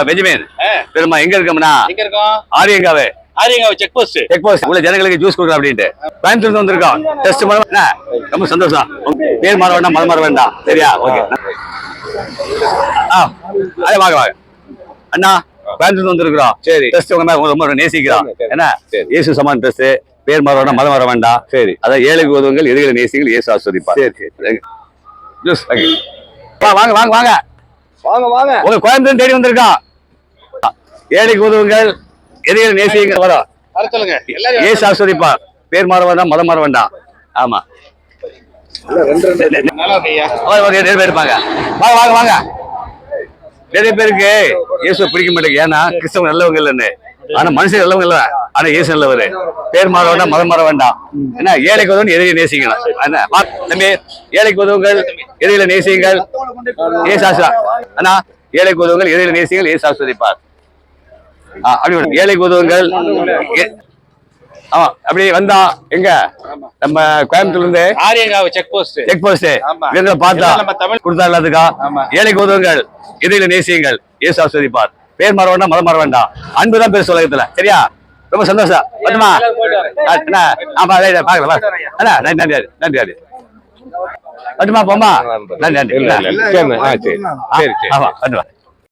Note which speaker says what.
Speaker 1: Benjamin பெருமா எங்க இருக்கோம்னா
Speaker 2: எங்க இருக்கோம்?
Speaker 1: ஆரியங்காவே
Speaker 2: செக் போஸ்ட்.
Speaker 1: உள்ள ஜனங்களுக்கு ஜூஸ் கொடுக்குறோம் அப்படின்ட்டு கோயம்புத்தூர்ல வந்திருக்கோம். டெஸ்ட் பண்ண ரொம்ப சந்தோஷம். பேர் மாற வேண்டாம், மதம் மாற வேண்டாம். சரியா? ஓகே. அதே வாங்க வாங்க அண்ணா, கோயம்புத்தூர்ல வந்திருக்கிறோம். சரி, டெஸ்ட் ரொம்ப நேசிக்கிறோம். என்ன இயேசு சமான் டெஸ்ட். பேர் மாற வேண்டாம், மதம் மாற வேண்டாம். சரி, அதான் ஏழைக்கு உதவுங்கள், எதிரிகளை நேசிங்கள், இயேசு ஆசீர்வதிப்பார். சரி சரி, ஜூஸ் வாங்க வாங்க வாங்க வாங்க வாங்க. உங்க கோயம்புத்தூர் தேடி வந்திருக்கோம். ஏழைக்கு உதவுங்கள், எதிரிகளை நேசிங்கள். வரோம்.
Speaker 2: சொல்லுங்க.
Speaker 1: இயேசு ஆசீர்வதிப்பார். பேர் மாற வேண்டாம், மதம் மாற வேண்டாம். ஆமா, நிறைய பேர் இருப்பாங்க. வாங்க வாங்க வாங்க. நிறைய பேருக்கு இயேசு பிடிக்க மாட்டேங்குது. ஏன்னா கிறிஸ்தவங்க நல்லவங்க இல்லைன்னு. ஆனா மனுஷன் நல்லவங்க இல்ல. ஆனா இயேசு நல்லவரு. பேர் மாற வேண்டாம், மதம் மாற வேண்டாம். என்ன ஏழைக்கு உதவும், எதிரியை நேசிக்கலாம். என்ன தம்பி, ஏழைக்கு உதவுங்கள், எதிரிகளை நேசியுங்கள், இயேசு அண்ணா, ஏழைக்கு உதவுங்கள், எதிரிகளை நேசியுங்கள், இயேசு ஆசீர்வதிப்பார். அப்படி ஏழைக்கு உதவுங்கள். ஆமா, அப்படி வந்தா எங்க நம்ம கோயம்புத்தூர்ல இருந்து
Speaker 2: ஆரியங்காவு செக் போஸ்ட்.
Speaker 1: பார்த்தா கொடுத்தா எல்லாத்துக்கா. ஏழைக்கு உதவுங்கள், எதிரிகளை நேசியுங்கள், இயேசு ஆசீர்வதிப்பார். பேர் மாற வேண்டாம், மதம் மாற வேண்டாம். அன்புதான் பெருசு உலகத்துல. சரியா? ரொம்ப சந்தோஷம். பட்டுமா? நன்றி நன்றி நன்றி. பட்டுமா போமா? நன்றி நன்றி. ஆமா,